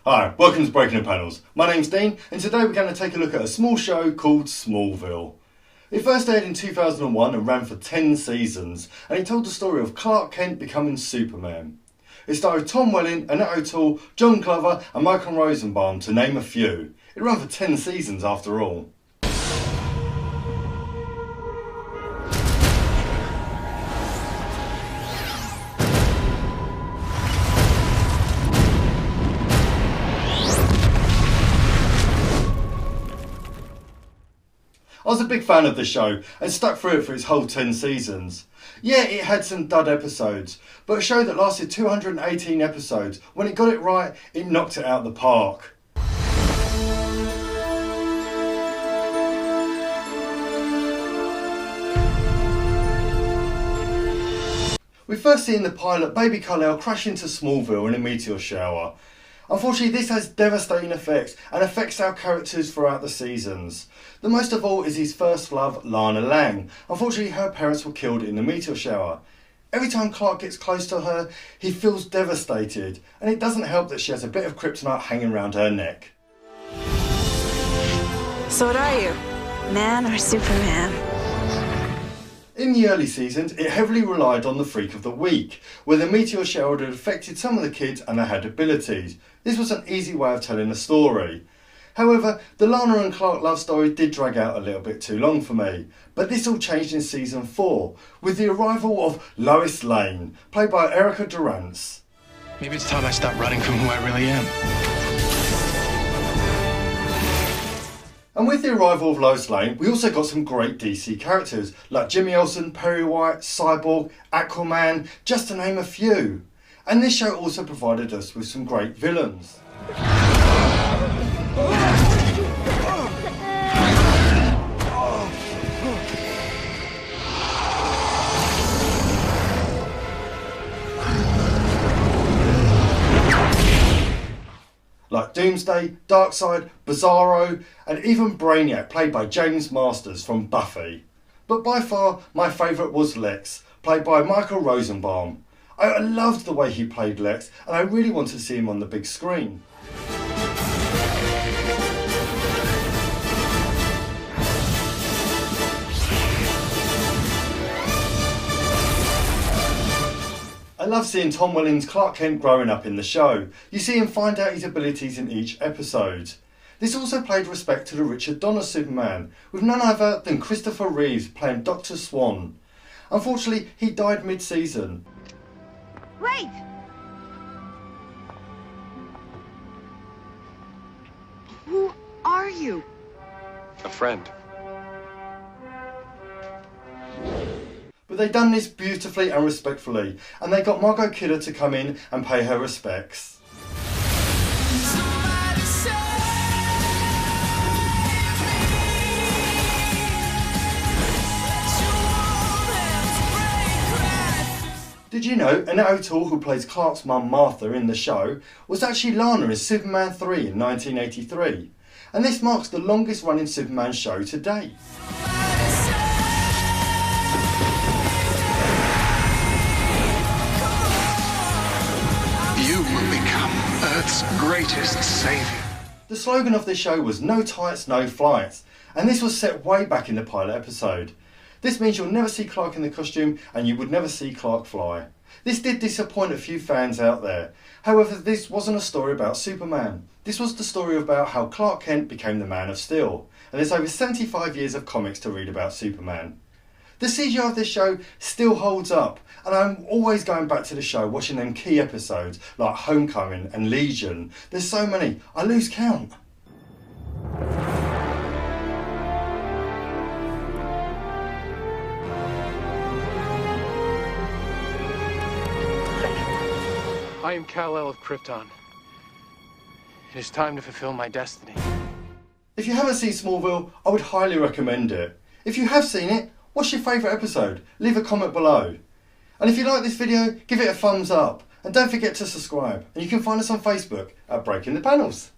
Hi, welcome to Breaking the Panels. My name's Dean, and today we're going to take a look at a small show called Smallville. It first aired in 2001 and ran for 10 seasons, and it told the story of Clark Kent becoming Superman. It starred Tom Welling, Annette O'Toole, John Glover and Michael Rosenbaum, to name a few. It ran for 10 seasons after all. I was a big fan of the show and stuck through it for its whole 10 seasons. Yeah, it had some dud episodes, but a show that lasted 218 episodes, when it got it right, it knocked it out of the park. We first see in the pilot Baby Kal-El crash into Smallville in a meteor shower. Unfortunately, this has devastating effects and affects our characters throughout the seasons. The most of all is his first love, Lana Lang. Unfortunately, her parents were killed in the meteor shower. Every time Clark gets close to her, he feels devastated, and it doesn't help that she has a bit of kryptonite hanging around her neck. So what are you, man or Superman? In the early seasons, it heavily relied on the Freak of the Week, where the meteor shower had affected some of the kids and they had abilities. This was an easy way of telling a story. However, the Lana and Clark love story did drag out a little bit too long for me, but this all changed in season 4, with the arrival of Lois Lane, played by Erica Durance. Maybe it's time I stop running from who I really am. And with the arrival of Lois Lane, we also got some great DC characters, like Jimmy Olsen, Perry White, Cyborg, Aquaman, just to name a few. And this show also provided us with some great villains. Like Doomsday, Darkseid, Bizarro, and even Brainiac, played by James Masters from Buffy. But by far, my favourite was Lex, played by Michael Rosenbaum. I loved the way he played Lex, and I really wanted to see him on the big screen. I love seeing Tom Welling's Clark Kent growing up in the show. You see him find out his abilities in each episode. This also paid respect to the Richard Donner Superman, with none other than Christopher Reeves playing Dr. Swan. Unfortunately, he died mid-season. Wait! Who are you? A friend. But they done this beautifully and respectfully, and they got Margot Kidder to come in and pay her respects. Did you know Annette O'Toole, who plays Clark's mum Martha in the show, was actually Lana in Superman 3 in 1983? And this marks the longest running Superman show to date. You will become Earth's greatest savior. The slogan of this show was "No tights, no flights," and this was set way back in the pilot episode. This means you'll never see Clark in the costume and you would never see Clark fly. This did disappoint a few fans out there. However, this wasn't a story about Superman. This was the story about how Clark Kent became the Man of Steel, and there's over 75 years of comics to read about Superman. The CGI of this show still holds up, and I'm always going back to the show watching them key episodes like Homecoming and Legion. There's so many, I lose count. I am Kal-El of Krypton. It is time to fulfill my destiny. If you haven't seen Smallville, I would highly recommend it. If you have seen it, what's your favourite episode? Leave a comment below. And if you like this video, give it a thumbs up. And don't forget to subscribe. And you can find us on Facebook at Breaking the Panels.